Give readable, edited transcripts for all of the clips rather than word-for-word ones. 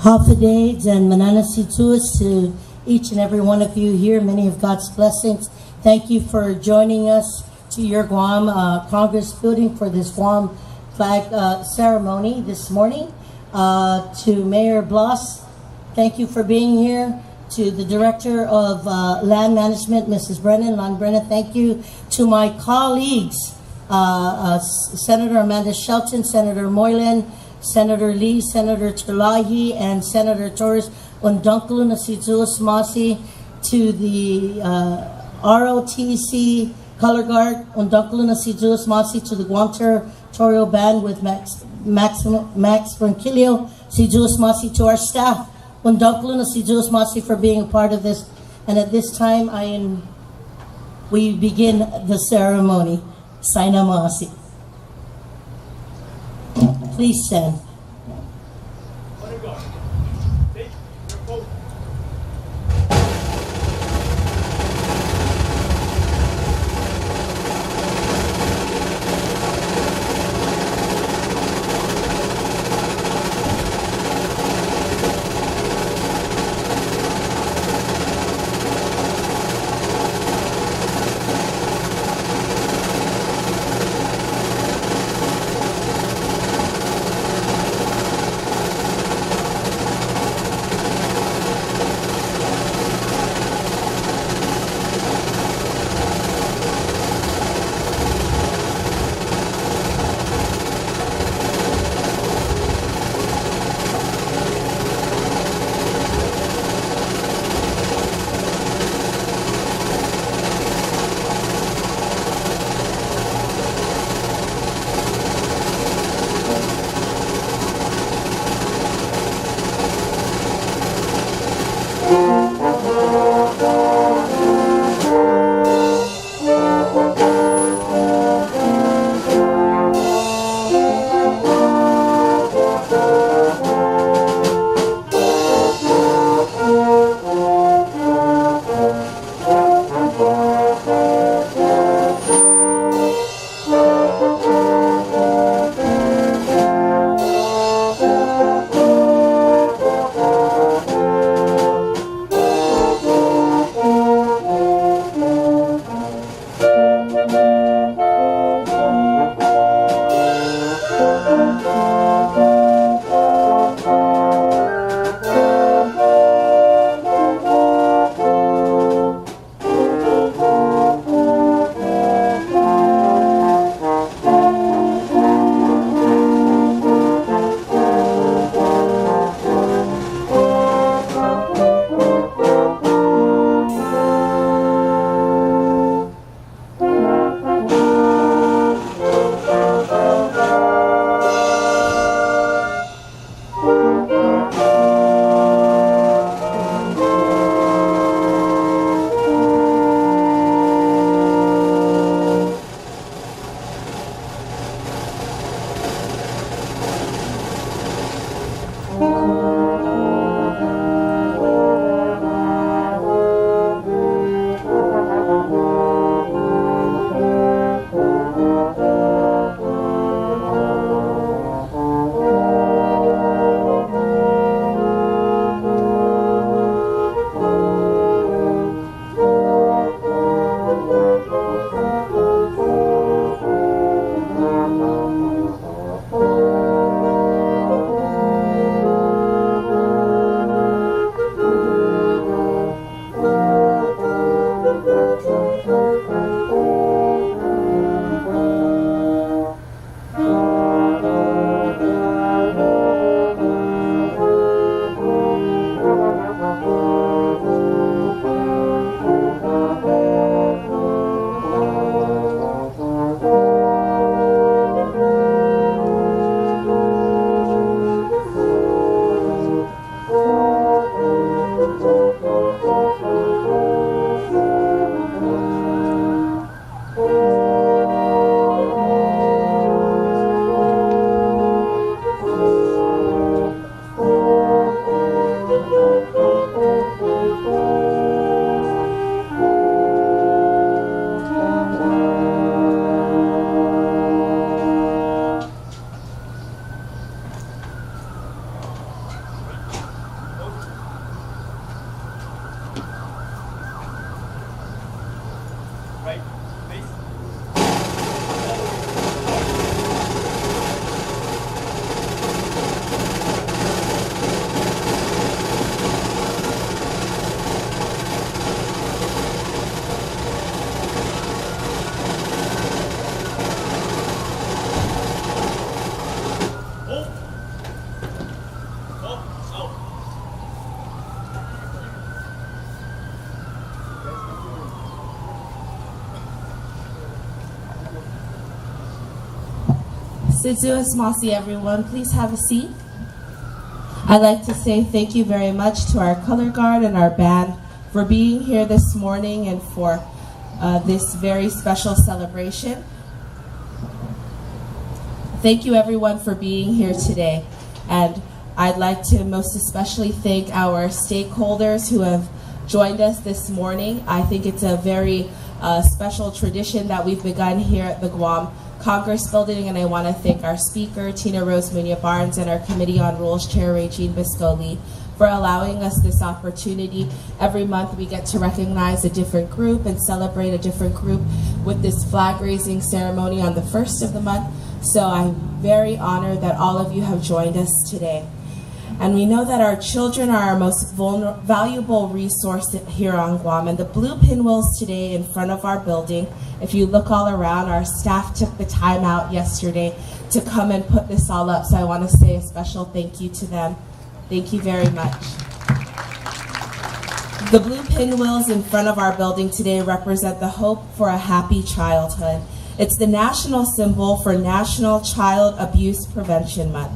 Hafidays and Mananasituas to each and every one of you here. Many of God's blessings. Thank you for joining us to your Guam Congress building for this Guam flag ceremony this morning. To Mayor Bloss, thank you for being here. To the Director of Land Management, Mrs. Brennan, Lon Brennan, thank you. To my colleagues, Senator Amanda Shelton, Senator Moylan, Senator Lee, Senator Terlahi, and Senator Torres Undunkalu Nasizuas Masi, to the ROTC Color Guard Undunkalu Nasizuas Masi, to the Guam Territorial Band with Max Branquillo Sizuas Masi, to our staff Undunkalu Nasizuas Masi for being a part of this. And at this time, we begin the ceremony. Saina Masi. Please stand. Sizuas Masi, everyone, please have a seat. I'd like to say thank you very much to our color guard and our band for being here this morning and for this very special celebration. Thank you everyone for being here today. And I'd like to most especially thank our stakeholders who have joined us this morning. I think it's a very special tradition that we've begun here at the Guam Congress Building, and I want to thank our speaker, Tina Rose Munya-Barnes, and our Committee on Rules Chair, Regine Biscoli, for allowing us this opportunity. Every month we get to recognize a different group and celebrate a different group with this flag raising ceremony on the first of the month. So I'm very honored that all of you have joined us today. And we know that our children are our most valuable resource here on Guam. And the blue pinwheels today in front of our building, if you look all around, our staff took the time out yesterday to come and put this all up. So I want to say a special thank you to them. Thank you very much. The blue pinwheels in front of our building today represent the hope for a happy childhood. It's the national symbol for National Child Abuse Prevention Month.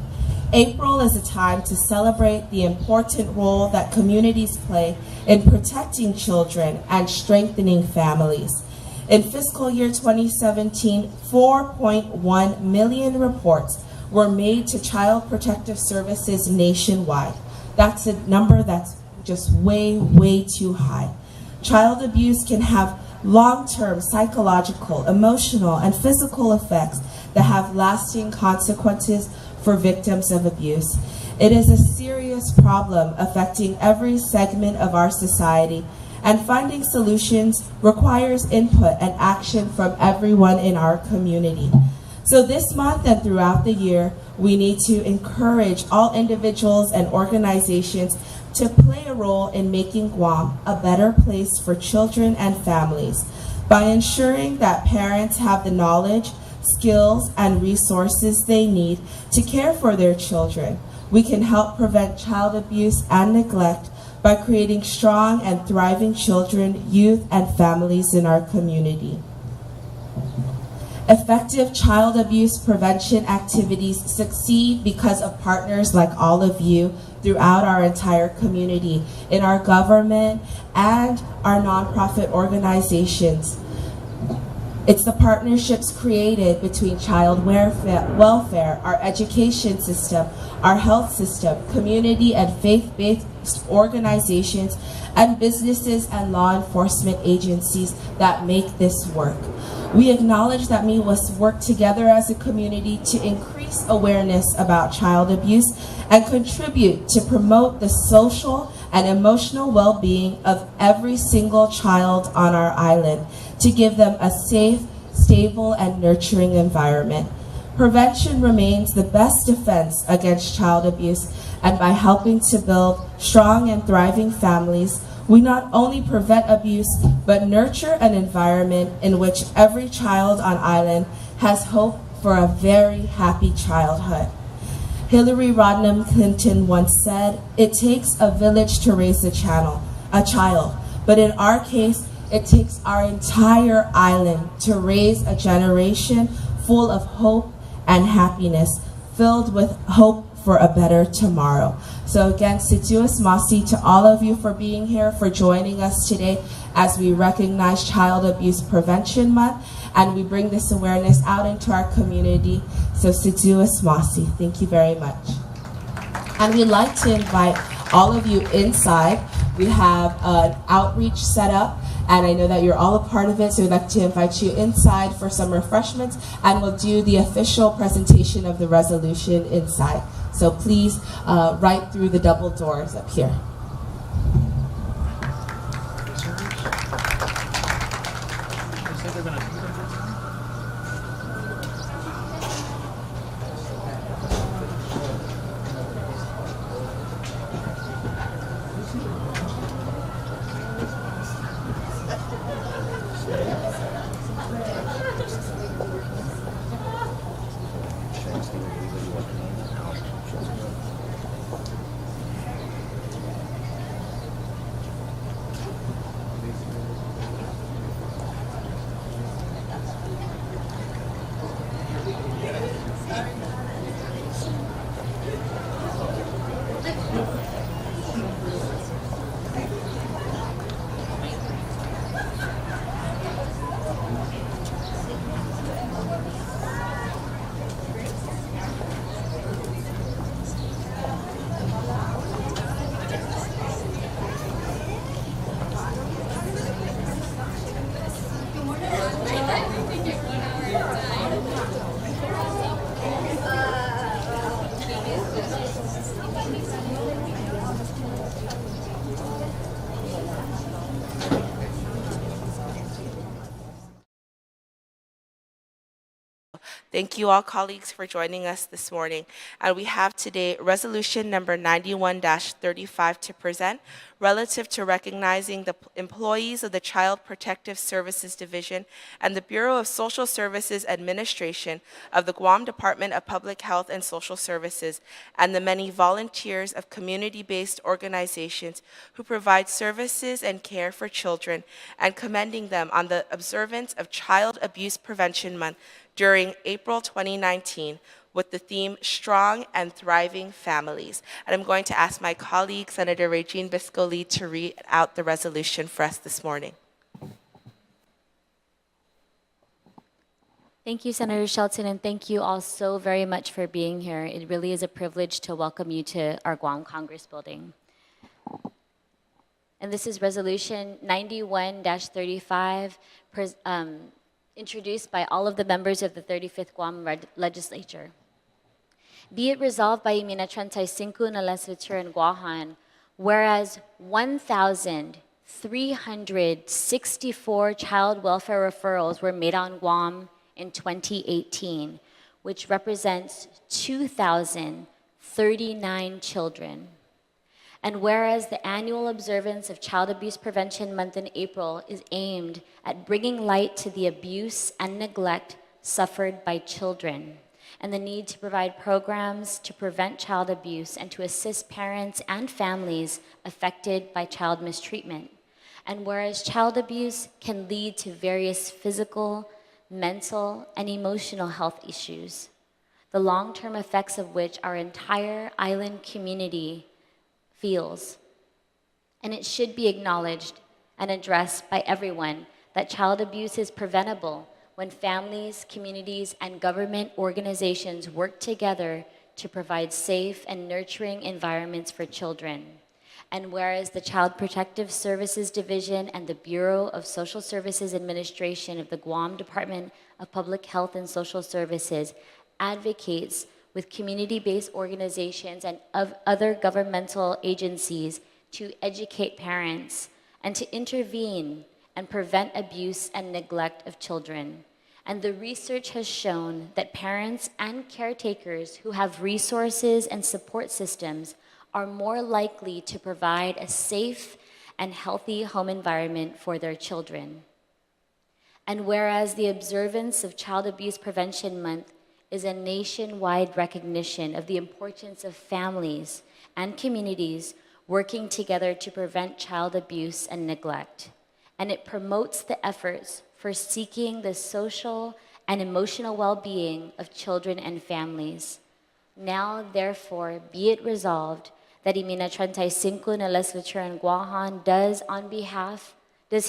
April is a time to celebrate the important role that communities play in protecting children and strengthening families. In fiscal year 2017, 4.1 million reports were made to Child Protective Services nationwide. That's a number that's just way, way too high. Child abuse can have long-term psychological, emotional, and physical effects that have lasting consequences for victims of abuse. It is a serious problem affecting every segment of our society, and finding solutions requires input and action from everyone in our community. So this month and throughout the year, we need to encourage all individuals and organizations to play a role in making Guam a better place for children and families by ensuring that parents have the knowledge, skills, and resources they need to care for their children. We can help prevent child abuse and neglect by creating strong and thriving children, youth, and families in our community. Effective child abuse prevention activities succeed because of partners like all of you throughout our entire community, in our government and our nonprofit organizations. It's the partnerships created between child welfare, our education system, our health system, community and faith-based organizations, and businesses and law enforcement agencies that make this work. We acknowledge that we must work together as a community to increase awareness about child abuse and contribute to promote the social and emotional well-being of every single child on our island, to give them a safe, stable, and nurturing environment. Prevention remains the best defense against child abuse, and by helping to build strong and thriving families, we not only prevent abuse, but nurture an environment in which every child on island has hope for a very happy childhood. Hillary Rodham Clinton once said, "It takes a village to raise a child, but in our case, it takes our entire island to raise a generation full of hope and happiness, filled with hope for a better tomorrow." So again, Situas Masi to all of you for being here, for joining us today as we recognize Child Abuse Prevention Month, and we bring this awareness out into our community. So Situas Masi, thank you very much. And we'd like to invite all of you inside. We have an outreach set up, and I know that you're all a part of it, so we'd like to invite you inside for some refreshments, and we'll do the official presentation of the resolution inside. So please, right through the double doors up here. Thank you all colleagues for joining us this morning. And we have today resolution number 91-35 to present relative to recognizing the employees of the Child Protective Services Division and the Bureau of Social Services Administration of the Guam Department of Public Health and Social Services and the many volunteers of community-based organizations who provide services and care for children and commending them on the observance of Child Abuse Prevention Month during April 2019 with the theme Strong and Thriving Families. And I'm going to ask my colleague, Senator Regine Bisco-Lee, to read out the resolution for us this morning. Thank you, Senator Shelton, and thank you all so very much for being here. It really is a privilege to welcome you to our Guam Congress building. And this is Resolution 91-35, introduced by all of the members of the 35th Guam Legislature. Be it resolved by Iminatrantay na Legislature Guahan, whereas 1,364 child welfare referrals were made on Guam in 2018, which represents 2,039 children. And whereas the annual observance of Child Abuse Prevention Month in April is aimed at bringing light to the abuse and neglect suffered by children, and the need to provide programs to prevent child abuse and to assist parents and families affected by child mistreatment. And whereas child abuse can lead to various physical, mental, and emotional health issues, the long-term effects of which our entire island community feels. And it should be acknowledged and addressed by everyone that child abuse is preventable when families, communities, and government organizations work together to provide safe and nurturing environments for children. And whereas the Child Protective Services Division and the Bureau of Social Services Administration of the Guam Department of Public Health and Social Services advocates with community-based organizations and of other governmental agencies to educate parents and to intervene and prevent abuse and neglect of children. And the research has shown that parents and caretakers who have resources and support systems are more likely to provide a safe and healthy home environment for their children. And whereas the observance of Child Abuse Prevention Month is a nationwide recognition of the importance of families and communities working together to prevent child abuse and neglect. And it promotes the efforts for seeking the social and emotional well-being of children and families. Now, therefore, be it resolved that Iminatrantay na Legislature Guahan does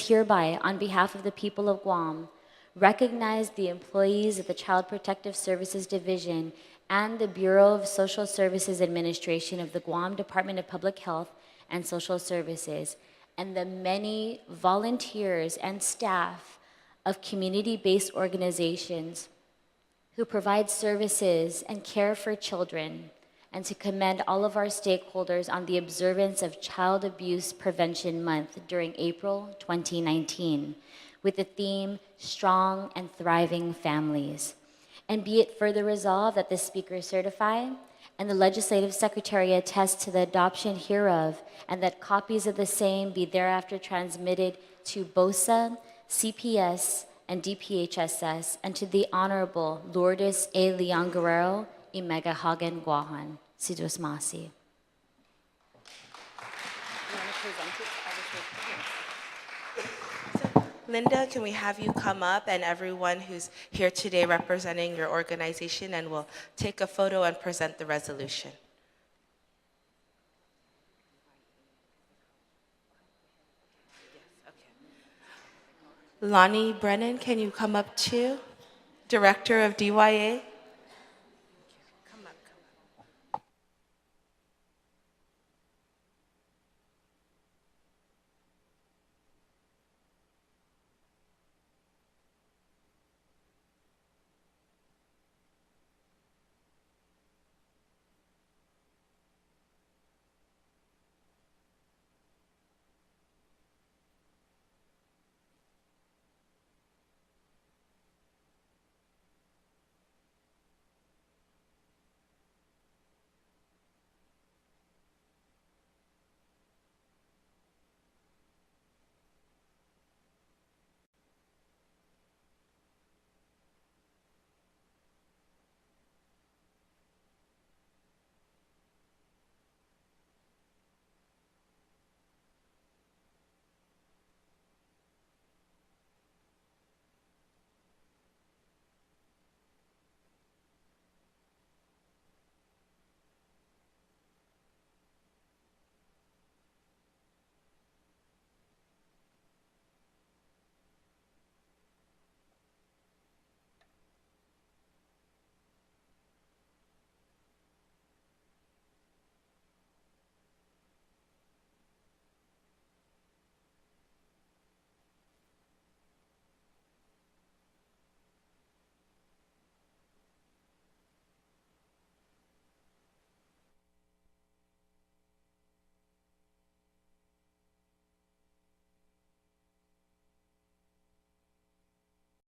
hereby, on behalf of the people of Guam, recognize the employees of the Child Protective Services Division and the Bureau of Social Services Administration of the Guam Department of Public Health and Social Services, and the many volunteers and staff of community-based organizations who provide services and care for children, and to commend all of our stakeholders on the observance of Child Abuse Prevention Month during April 2019. With the theme, Strong and Thriving Families. And be it further resolved that the Speaker certify and the Legislative Secretary attest to the adoption hereof, and that copies of the same be thereafter transmitted to BOSA, CPS, and DPHSS, and to the Honorable Lourdes A. Leon Guerrero, Imega Hagen Guahan. Sidus Masi. Linda, can we have you come up, and everyone who's here today representing your organization, and we'll take a photo and present the resolution. Yes, okay. Lonnie Brennan, can you come up too? Director of DYA.